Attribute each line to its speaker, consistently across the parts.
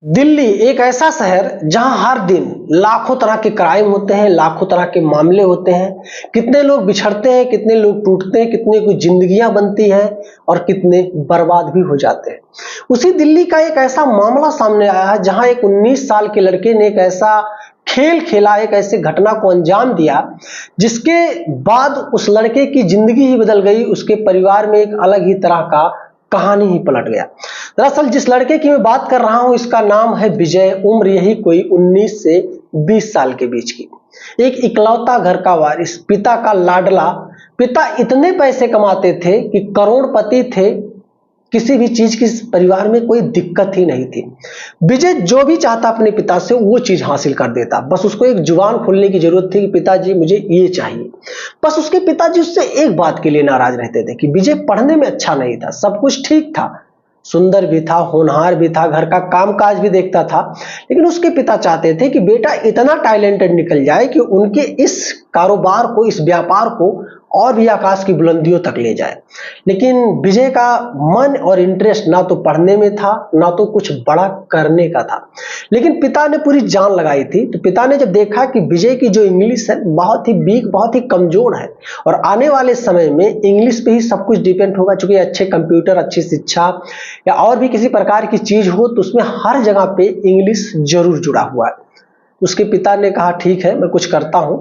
Speaker 1: दिल्ली एक ऐसा शहर जहां हर दिन लाखों तरह के क्राइम होते हैं, लाखों तरह के मामले होते हैं। कितने लोग बिछड़ते हैं, कितने लोग टूटते हैं, कितने की जिंदगियां बनती हैं और कितने बर्बाद भी हो जाते हैं। उसी दिल्ली का एक ऐसा मामला सामने आया है जहां एक 19 साल के लड़के ने एक ऐसा खेल खेला, एक ऐसे घटना को अंजाम दिया जिसके बाद उस लड़के की जिंदगी ही बदल गई। उसके परिवार में एक अलग ही तरह का कहानी ही पलट गया। दरअसल जिस लड़के की मैं बात कर रहा हूं इसका नाम है विजय। उम्र यही कोई 19 से 20 साल के बीच की। एक इकलौता घर का वारिस, पिता का लाडला। पिता इतने पैसे कमाते थे कि करोड़पति थे, किसी भी चीज की परिवार में कोई दिक्कत ही नहीं थी। विजय जो भी चाहता अपने पिता से वो चीज हासिल कर देता। बस उसको एक जुबान खोलने की जरूरत थी कि पिताजी मुझे ये चाहिए। बस उसके पिताजी उससे एक बात के लिए नाराज रहते थे कि विजय पढ़ने में अच्छा नहीं था। सब कुछ ठीक था, सुंदर भी था, होनहार भी था, घर का कामकाज भी देखता था, लेकिन उसके पिता चाहते थे कि बेटा इतना टैलेंटेड निकल जाए कि उनके इस कारोबार को, इस व्यापार को और भी आकाश की बुलंदियों तक ले जाए। लेकिन विजय का मन और इंटरेस्ट ना तो पढ़ने में था, ना तो कुछ बड़ा करने का था। लेकिन पिता ने पूरी जान लगाई थी। तो पिता ने जब देखा कि विजय की जो इंग्लिश है बहुत ही वीक, बहुत ही कमजोर है और आने वाले समय में इंग्लिश पे ही सब कुछ डिपेंड होगा, चूंकि अच्छे कंप्यूटर, अच्छी शिक्षा या और भी किसी प्रकार की चीज हो तो उसमें हर जगह पे इंग्लिश जरूर जुड़ा हुआ है। उसके पिता ने कहा ठीक है, मैं कुछ करता हूं।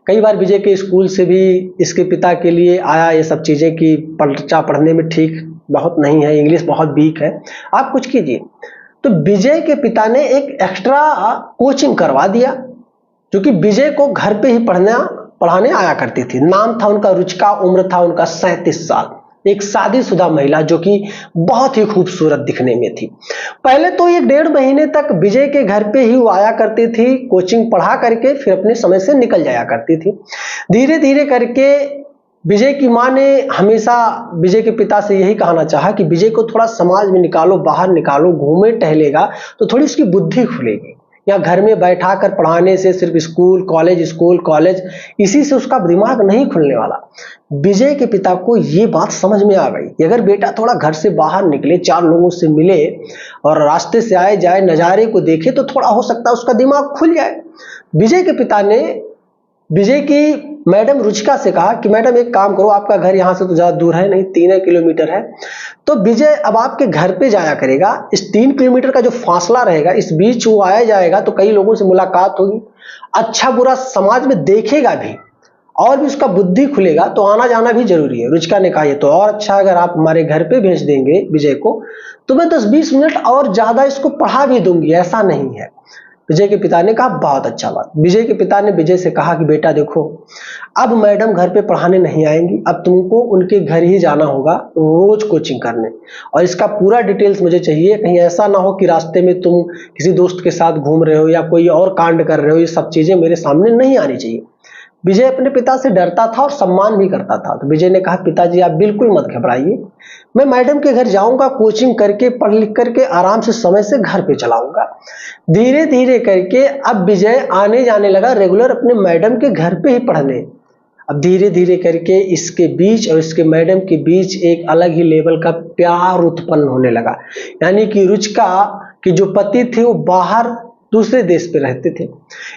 Speaker 1: कई बार विजय के स्कूल से भी इसके पिता के लिए आया ये सब चीजें कि बच्चा पढ़ने में ठीक बहुत नहीं है, इंग्लिश बहुत वीक है, आप कुछ कीजिए। तो विजय के पिता ने एक एक्स्ट्रा कोचिंग करवा दिया, क्योंकि विजय को घर पे ही पढ़ाने आया करती थी। नाम था उनका रुचिका, उम्र था उनका 37 साल। एक शादीशुदा महिला जो कि बहुत ही खूबसूरत दिखने में थी। पहले तो 1 डेढ़ महीने तक विजय के घर पे ही वो आया करती थी, कोचिंग पढ़ा करके फिर अपने समय से निकल जाया करती थी। धीरे धीरे करके विजय की मां ने हमेशा विजय के पिता से यही कहना चाहा कि विजय को थोड़ा समाज में निकालो, बाहर निकालो, घूमे टहलेगा तो थोड़ी उसकी बुद्धि खुलेगी। या घर में बैठा कर पढ़ाने से सिर्फ स्कूल कॉलेज इसी से उसका दिमाग नहीं खुलने वाला। विजय के पिता को ये बात समझ में आ गई कि अगर बेटा थोड़ा घर से बाहर निकले, 4 लोगों से मिले और रास्ते से आए जाए, नजारे को देखे तो थोड़ा हो सकता है उसका दिमाग खुल जाए। विजय के पिता ने विजय की मैडम रुचिका से कहा कि मैडम एक काम करो, आपका घर यहाँ से तो ज्यादा दूर है नहीं, 3 किलोमीटर है, तो विजय अब आपके घर पे जाया करेगा। इस 3 किलोमीटर का जो फासला रहेगा, इस बीच वो आया जाएगा तो कई लोगों से मुलाकात होगी, अच्छा बुरा समाज में देखेगा भी और भी उसका बुद्धि खुलेगा, तो आना जाना भी जरूरी है। रुचिका ने कहा ये तो और अच्छा, अगर आप हमारे घर पे भेज देंगे विजय को तो मैं 10-20 मिनट और ज्यादा इसको पढ़ा भी दूंगी, ऐसा नहीं है। विजय के पिता ने कहा बहुत अच्छा बात। विजय के पिता ने विजय से कहा कि बेटा देखो, अब मैडम घर पे पढ़ाने नहीं आएंगी, अब तुमको उनके घर ही जाना होगा रोज कोचिंग करने, और इसका पूरा डिटेल्स मुझे चाहिए। कहीं ऐसा ना हो कि रास्ते में तुम किसी दोस्त के साथ घूम रहे हो या कोई और कांड कर रहे हो, ये सब चीजें मेरे सामने नहीं आनी चाहिए। विजय अपने पिता से डरता था और सम्मान भी करता था। तो विजय ने कहा पिताजी आप बिल्कुल मत घबराइए, मैं मैडम के घर जाऊंगा, कोचिंग करके पढ़ लिख करके आराम से समय से घर पे चलाऊंगा। धीरे धीरे करके अब विजय आने जाने लगा रेगुलर अपने मैडम के घर पे ही पढ़ने। अब धीरे धीरे करके इसके बीच और इसके मैडम के बीच एक अलग ही लेवल का प्यार उत्पन्न होने लगा। यानी कि रुचिका के जो पति थे वो बाहर दूसरे देश पे रहते थे,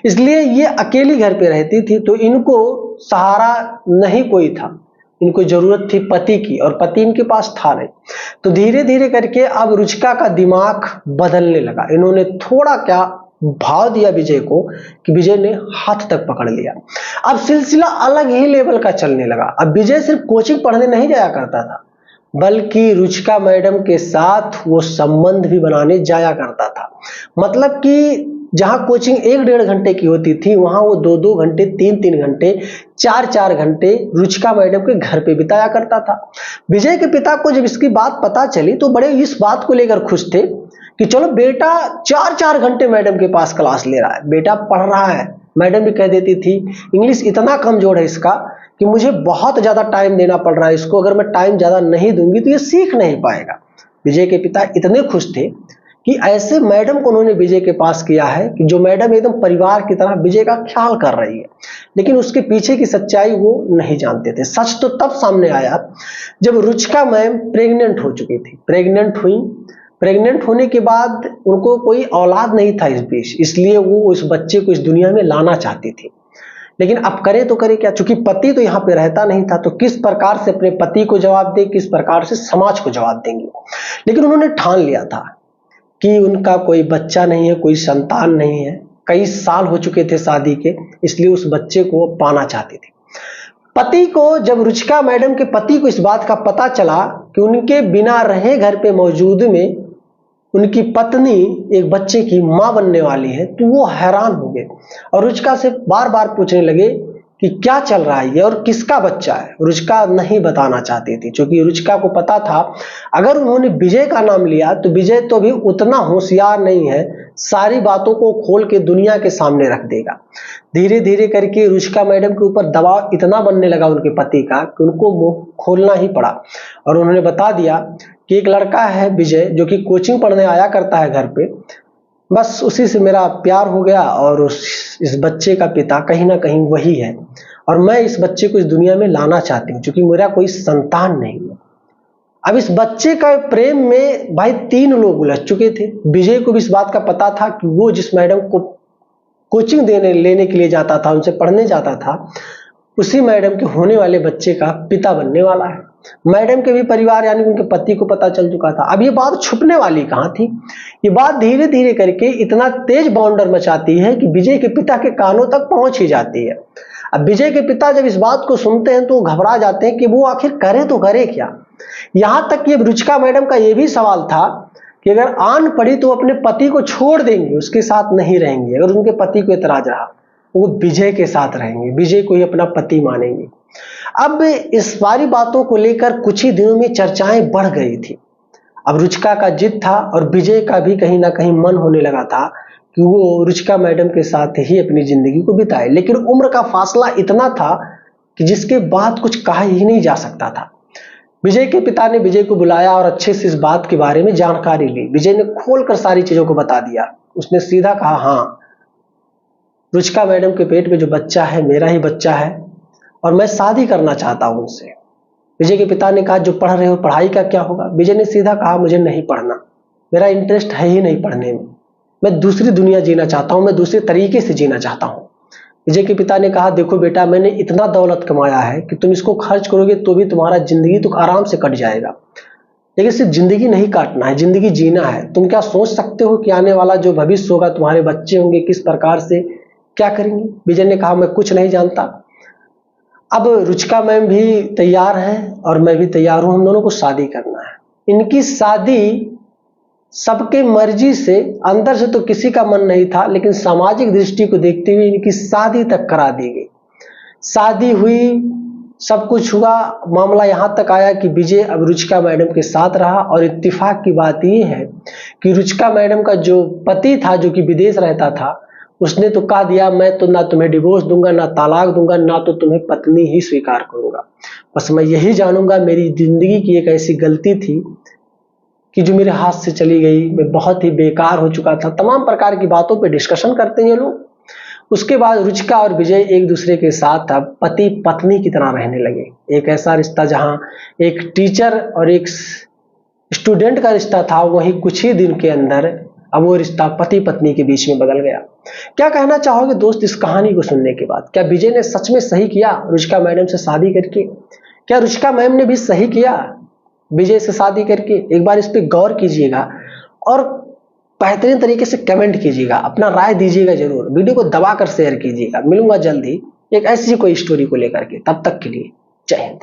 Speaker 1: इसलिए ये अकेली घर पे रहती थी, तो इनको सहारा नहीं कोई था, इनको जरूरत थी पति की और पति इनके पास था नहीं। तो धीरे धीरे करके अब रुचिका का दिमाग बदलने लगा। इन्होंने थोड़ा क्या भाव दिया विजय को कि विजय ने हाथ तक पकड़ लिया। अब सिलसिला अलग ही लेवल का चलने लगा। अब विजय सिर्फ कोचिंग पढ़ने नहीं जाया करता था, बल्कि रुचिका मैडम के साथ वो संबंध भी बनाने जाया करता था। मतलब कि जहां कोचिंग 1-1.5 घंटे की होती थी, वहां वो 2-2 घंटे, 3-3 घंटे, 4-4 घंटे रुचिका मैडम के घर पे बिताया करता था। विजय के पिता को जब इसकी बात पता चली तो बड़े इस बात को लेकर खुश थे कि चलो बेटा 4-4 घंटे मैडम के पास क्लास ले रहा है, बेटा पढ़ रहा है। मैडम भी कह देती थी इंग्लिश इतना कमजोर है इसका कि मुझे बहुत ज्यादा टाइम देना पड़ रहा है इसको, अगर मैं टाइम ज्यादा नहीं दूंगी तो ये सीख नहीं पाएगा। विजय के पिता इतने खुश थे कि ऐसे मैडम को उन्होंने विजय के पास किया है कि जो मैडम एकदम परिवार की तरह विजय का ख्याल कर रही है। लेकिन उसके पीछे की सच्चाई वो नहीं जानते थे। सच तो तब सामने आया जब रुचिका मैम प्रेग्नेंट हो चुकी थी। प्रेग्नेंट हुई, प्रेग्नेंट होने के बाद उनको कोई औलाद नहीं था इस बीच, इसलिए वो उस बच्चे को इस दुनिया में लाना चाहती थी। लेकिन अब करे तो करे क्या, चूंकि पति तो यहाँ पे रहता नहीं था, तो किस प्रकार से अपने पति को जवाब दे, किस प्रकार से समाज को जवाब देंगे। लेकिन उन्होंने ठान लिया था कि उनका कोई बच्चा नहीं है, कोई संतान नहीं है, कई साल हो चुके थे शादी के, इसलिए उस बच्चे को पाना चाहती थी। पति को, जब रुचिका मैडम के पति को इस बात का पता चला कि उनके बिना रहे घर पे मौजूद में उनकी पत्नी एक बच्चे की मां बनने वाली है, तो वो हैरान हो गए और रुचिका से बार बार पूछने लगे कि क्या चल रहा है और किसका बच्चा है। रुचिका नहीं बताना चाहती थी, क्योंकि रुचिका को पता था अगर उन्होंने विजय का नाम लिया तो विजय तो भी उतना होशियार नहीं है, सारी बातों को खोल के दुनिया के सामने रख देगा। धीरे धीरे करके रुचिका मैडम के ऊपर दबाव इतना बनने लगा उनके पति का कि उनको मुंह खोलना ही पड़ा और उन्होंने बता दिया कि एक लड़का है विजय, जो कि कोचिंग पढ़ने आया करता है घर पे, बस उसी से मेरा प्यार हो गया और इस बच्चे का पिता कहीं ना कहीं वही है और मैं इस बच्चे को इस दुनिया में लाना चाहती हूँ, क्योंकि मेरा कोई संतान नहीं है। अब इस बच्चे का प्रेम में भाई 3 लोग उलझ चुके थे। विजय को भी इस बात का पता था कि वो जिस मैडम को कोचिंग लेने के लिए जाता था, उनसे पढ़ने जाता था, उसी मैडम के होने वाले बच्चे का पिता बनने वाला है। मैडम के भी परिवार यानी उनके पति को पता चल चुका था। अब ये बात छुपने वाली कहां थी, ये बात धीरे धीरे करके इतना तेज बाउंडर मचाती है कि विजय के पिता के कानों तक पहुंच ही जाती है। अब विजय के पिता जब इस बात को सुनते हैं तो घबरा जाते हैं कि वो आखिर करे तो करे क्या। यहां तक कि रुचिका मैडम का यह भी सवाल था कि अगर आन पड़ी तो अपने पति को छोड़ देंगे, उसके साथ नहीं रहेंगे। अगर उनके पति को एतराज रहा वो विजय के साथ रहेंगे, विजय को ही अपना पति मानेंगे। अब इस सारी बातों को लेकर कुछ ही दिनों में चर्चाएं बढ़ गई थी। अब रुचिका का जिद था और विजय का भी कहीं ना कहीं मन होने लगा था कि वो रुचिका मैडम के साथ ही अपनी जिंदगी को बिताए, लेकिन उम्र का फासला इतना था कि जिसके बाद कुछ कहा ही नहीं जा सकता था। विजय के पिता ने विजय को बुलाया और अच्छे से इस बात के बारे में जानकारी ली। विजय ने खोलकर सारी चीजों को बता दिया। उसने सीधा कहा, हाँ, रुचिका मैडम के पेट में जो बच्चा है मेरा ही बच्चा है और मैं शादी करना चाहता हूं उनसे। विजय के पिता ने कहा, जो पढ़ रहे हो पढ़ाई का क्या होगा। विजय ने सीधा कहा, मुझे नहीं पढ़ना, मेरा इंटरेस्ट है ही नहीं पढ़ने में, मैं दूसरी दुनिया जीना चाहता हूं, मैं दूसरे तरीके से जीना चाहता हूं। विजय के पिता ने कहा, देखो बेटा, मैंने इतना दौलत कमाया है कि तुम इसको खर्च करोगे तो भी तुम्हारा जिंदगी तो आराम से कट जाएगा, लेकिन सिर्फ जिंदगी नहीं काटना है, जिंदगी जीना है। तुम क्या सोच सकते हो कि आने वाला जो भविष्य होगा, तुम्हारे बच्चे होंगे, किस प्रकार से क्या करेंगे। विजय ने कहा, मैं कुछ नहीं जानता। अब रुचिका मैम भी तैयार है और मैं भी तैयार हूं, हम दोनों को शादी करना है। इनकी शादी सबके मर्जी से, अंदर से तो किसी का मन नहीं था, लेकिन सामाजिक दृष्टि को देखते हुए इनकी शादी तक करा दी गई। शादी हुई, सब कुछ हुआ। मामला यहां तक आया कि विजय अब रुचिका मैडम के साथ रहा और इत्तेफाक की बात यह है कि रुचिका मैडम का जो पति था, जो कि विदेश रहता था, उसने तो कहा दिया, मैं तो ना तुम्हें डिवोर्स दूंगा, ना तलाक दूंगा, ना तो तुम्हें पत्नी ही स्वीकार करूंगा। बस मैं यही जानूंगा, मेरी जिंदगी की एक ऐसी गलती थी कि जो मेरे हाथ से चली गई, मैं बहुत ही बेकार हो चुका था। तमाम प्रकार की बातों पे डिस्कशन करते हैं ये लोग। उसके बाद रुचिका और विजय एक दूसरे के साथ अब पति पत्नी की तरह रहने लगे। एक ऐसा रिश्ता जहां एक टीचर और एक स्टूडेंट का रिश्ता था, वहीं कुछ ही दिन के अंदर अब वो रिश्ता पति पत्नी के बीच में बदल गया। क्या कहना चाहोगे दोस्त इस कहानी को सुनने के बाद? क्या विजय ने सच में सही किया रुचिका मैडम से शादी करके? क्या रुचिका मैम ने भी सही किया विजय से शादी करके? एक बार इस पे गौर कीजिएगा और बेहतरीन तरीके से कमेंट कीजिएगा, अपना राय दीजिएगा जरूर। वीडियो को दबाकर शेयर कीजिएगा। मिलूंगा जल्द ही एक ऐसी कोई स्टोरी को लेकर के, तब तक के लिए जय हिंद।